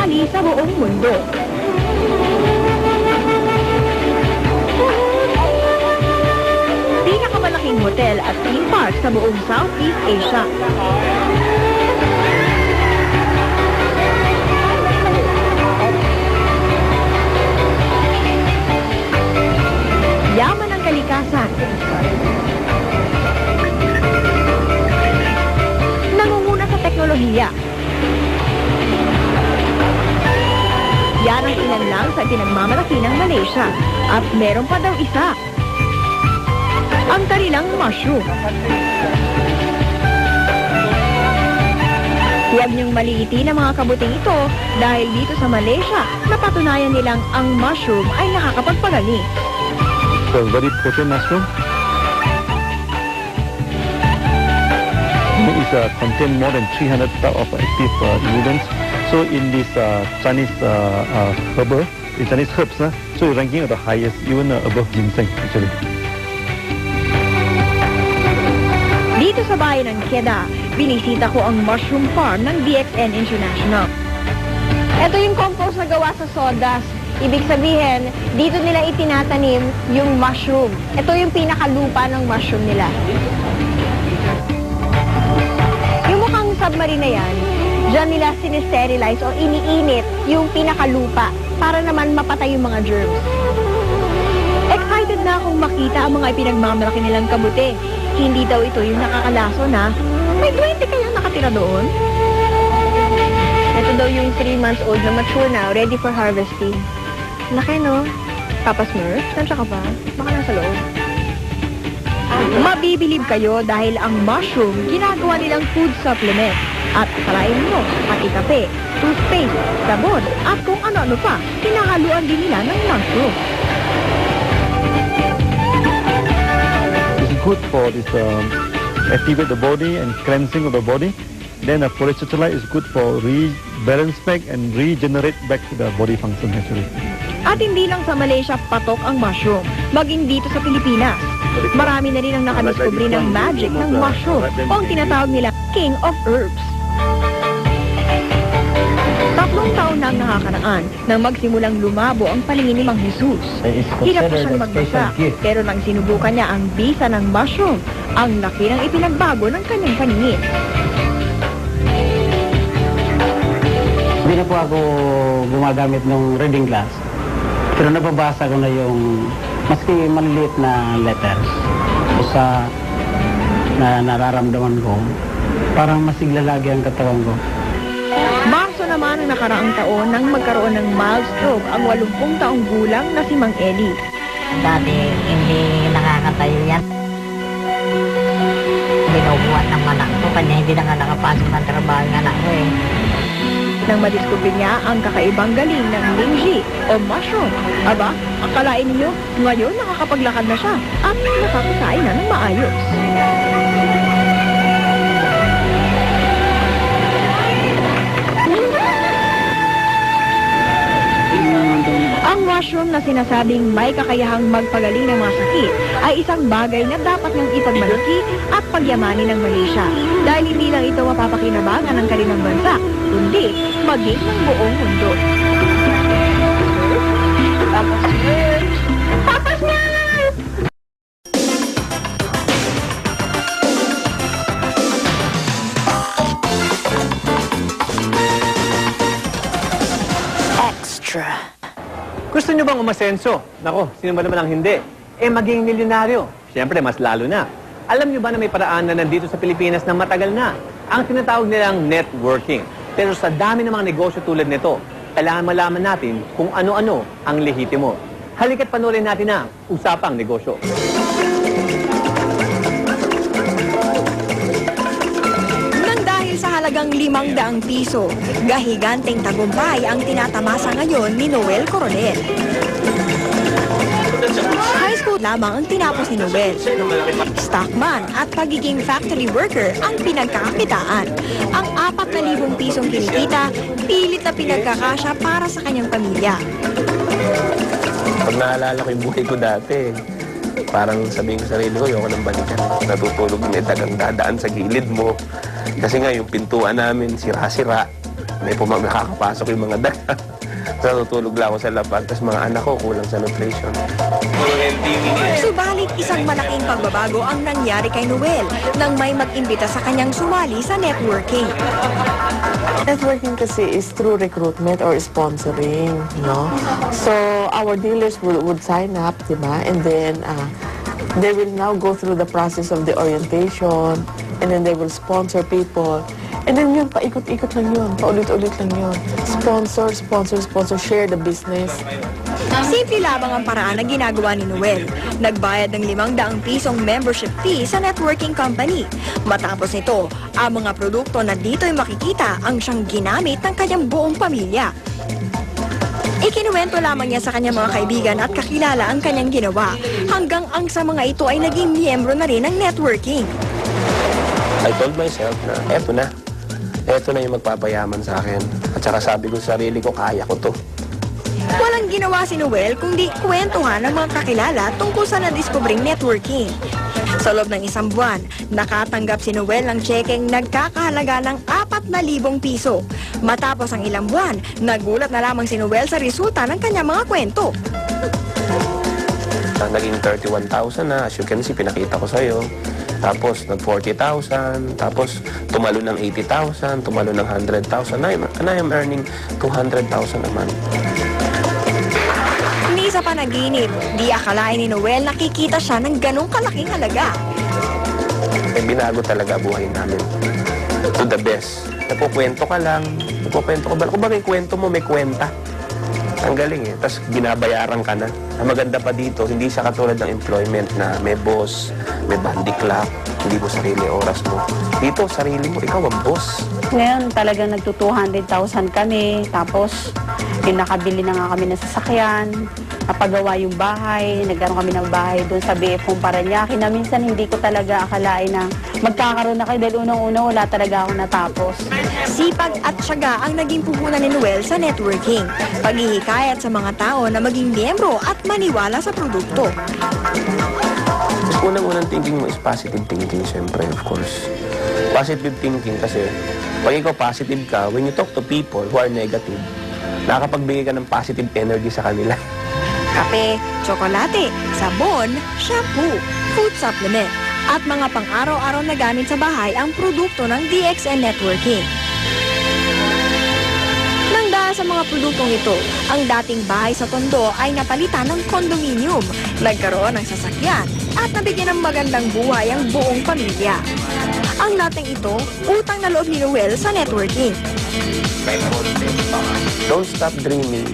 sumali sa buong mundo. Pinakamalaking hotel at theme park sa buong Southeast Asia. Yaman ng kalikasan. Nangunguna sa teknolohiya. Yan ang ilan lang sa pinagmamalaki ng Malaysia. At meron pa daw isa. Ang kanilang mushroom. Huwag niyong maliitin ang mga kabuting ito dahil dito sa Malaysia, napatunayan nilang ang mushroom ay nakakapagpagaling. So very potent mushroom. It contain more than 300 type of active ingredients. So in this Chinese Chinese herbs, so ranking at the highest, even above ginseng actually. Dito sa bayan ng Kedah, binisita ko ang mushroom farm ng DXN International. Ito yung compost na gawa sa sawdust. Ibig sabihin, dito nila itinatanim yung mushroom. Ito yung pinakalupa ng mushroom nila. Yung mukhang submarine na yan, dyan nila sinisterilize o iniinit yung pinakalupa para naman mapatay yung mga germs. Excited na akong makita ang mga ipinagmamalaki nilang kabuti. Hindi daw ito yung nakakalaso na may 20 kayang nakatira doon. Ito daw yung 3 months old na mature na, ready for harvesting. Laki, no? Papa Smurf, nandiyan ka ba? Baka nasa loob. Mabibilib kayo dahil ang mushroom ginagawa nilang food supplement. At akalain mo, pati kape, toothpaste, sabon, at kung ano-ano pa, pinahaluan din nila ng mushroom. It's good for this activate the body and cleansing of the body. Then polycellulite is good for rebalance back and regenerate back to the body function actually. At hindi lang sa Malaysia patok ang mushroom, maging dito sa Pilipinas. Marami na rin ang nakadiskubre ng magic ng mushroom o ang tinatawag nila King of Herbs. 3 taon na ang nakakaraan nang magsimulang lumabo ang paningin ni Mang Jesus. Hirap pa siyang magbasa, pero nang sinubukan niya ang bisa ng mushroom, ang laki ng ipinagbago ng kanyang paningin. Hindi na po ako gumagamit ng reading glass. Pero nababasa ko na yung maski maliliit na letters sa na nararamdaman ko. Parang masigla lagi ang katawan ko. Marso naman ang nakaraang taon nang magkaroon ng mild stroke ang 80 taong gulang na si Mang Eli. Dati hindi nakakatayo yan. Binubuhat ng anak ko, kanya hindi na nga nakapasok ng trabaho ng anak ko eh. Nang madiskubre niya ang kakaibang galing ng lingji o mushroom. Aba, akalain niyo, ngayon nakakapaglakad na siya at nakakasain na ng maayos. Ang mushroom na sinasabing may kakayahang magpagaling ng mga sakit ay isang bagay na dapat nang ipagmalaki at pagyamanin ng Malaysia. Dahil hindi lang ito mapapakinabangan ng kanilang bansa, kundi maging ng buong mundo. Papa Smurf! Papa Smurf! Extra. Gusto nyo bang umasenso? Nako, sino ba naman ang hindi? Maging milyonaryo. Siyempre, mas lalo na. Alam nyo ba na may paraan na nandito sa Pilipinas na matagal na? Ang tinatawag nilang networking. Pero sa dami ng mga negosyo tulad nito, kailangan malaman natin kung ano-ano ang lehitimo. Halika't panoorin natin ang Usapang Negosyo. Nang dahil sa halagang 500 piso, gahiganteng tagumpay ang tinatamasa ngayon ni Noel Coronel. High school lamang ang tinapos ni Noel. Stockman at pagiging factory worker ang pinagkakakitaan. Ang 4,000 pisong kinikita, pilit na pinagkakasya para sa kanyang pamilya. Pag naalala ko yung buhay ko dati, parang sabihin ko sa sarili ko, ayoko nang balikan. Natutulog may tagang dadaan sa gilid mo. Kasi nga yung pintuan namin, sira-sira. may nakakapasok yung mga daga. Natutulog lang ako sa lapag, tapos mga anak ko kulang sa nutrition. Subalit isang malaking pagbabago ang nangyari kay Noel nang may mag-imbita sa kanyang sumali sa networking. Networking kasi is through recruitment or sponsoring, no? So, our dealers would sign up, diba? And then, they will now go through the process of the orientation, and then they will sponsor people. And then yun, paikot-ikot lang yun, paulit-ulit lang yun. Sponsor, share the business. Simple lamang ang paraan na ginagawa ni Noel. Nagbayad ng 500 pisong membership fee sa networking company. Matapos nito, ang mga produkto na dito'y makikita ang siyang ginamit ng kanyang buong pamilya. Ikinuwento lamang niya sa kanyang mga kaibigan at kakilala ang kanyang ginawa, hanggang ang sa mga ito ay naging miyembro na rin ng networking. I told myself na eto na yung magpapayaman sa akin. At saka sabi ko sa sarili ko, kaya ko to. Walang ginawa si Noel kundi kwentuhan ng mga kakilala tungkol sa nadiskubring networking. Sa loob ng 1 buwan, nakatanggap si Noel ng tsekeng nagkakahalaga ng 4,000 piso. Matapos ang ilang buwan, nagulat na lamang si Noel sa resulta ng kanyang mga kwento. Naging 31,000 na, as you can see, pinakita ko sa'yo. Tapos nag-40,000, tapos tumalo ng 80,000, tumalo ng 100,000. And I am earning 200,000 a month. Hindi sa panaginip, di akalain ni Noel nakikita siya ng ganong kalaking halaga. Binago talaga buhay namin. To the best. Napukwento ka lang, napukwento ka ba? Kung ba may kwento mo, may kwenta. Ang galing eh. Tapos binabayaran ka na. Ang maganda pa dito, hindi siya katulad ng employment na may boss, may bandy clock, hindi mo sarili oras mo. Dito, sarili mo, ikaw ang boss. Ngayon talagang nagto-200,000 kami, tapos nakabili na nga kami ng sasakyan, napagawa yung bahay, nagkaroon kami ng bahay doon sa BF Paranaque na minsan hindi ko talaga akalain na magkakaroon na kayo dahil unang-una wala talaga ako natapos. Sipag at tiyaga ang naging puhunan ni Noel sa networking. Paghihikayat sa mga tao na maging miyembro at maniwala sa produkto. Unang-unang thinking mo is positive thinking, siyempre, of course. Positive thinking kasi pag ikaw positive ka, when you talk to people who are negative, nakakapagbigay ka ng positive energy sa kanila. Kape, tsokolate, sabon, shampoo, food supplement, at mga pang-araw-araw na gamit sa bahay ang produkto ng DXN Networking. Nang dahil sa mga produktong ito, ang dating bahay sa Tondo ay napalitan ng condominium, nagkaroon ng sasakyan, at nabigyan ng magandang buhay ang buong pamilya. Ang lating ito, utang na loob ni Noel sa networking. Don't stop dreaming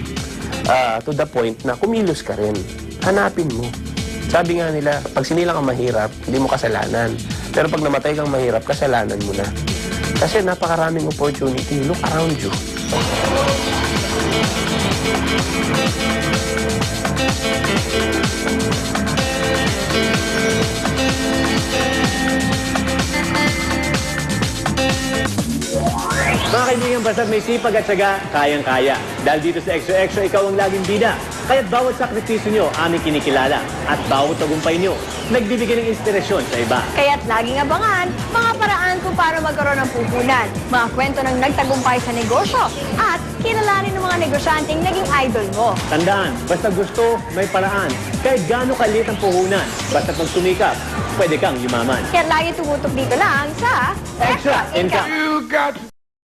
to the point na kumilos ka rin. Hanapin mo. Sabi nga nila, pag sinilang kang mahirap, hindi mo kasalanan. Pero pag namatay kang mahirap, kasalanan mo na. Kasi napakaraming opportunity. Look around you. Mga kaibigan, basta't may sipag at syaga, kayang-kaya. Dahil dito sa Extra Extra, ikaw ang laging bida. Kaya't bawat sakripisyo nyo, aming kinikilala. At bawat tagumpay nyo, nagbibigay ng inspirasyon sa iba. Kaya't laging abangan mga paraan kung paano magkaroon ng puhunan, mga kwento ng nagtagumpay sa negosyo, at kilalanin ng mga negosyanteng naging idol mo. Tandaan, basta gusto, may paraan. Kahit gaano kalit ang puhunan, basta pag sumikap, pwede kang yumaman. Kaya lagi tumutok dito lang sa Extra Income!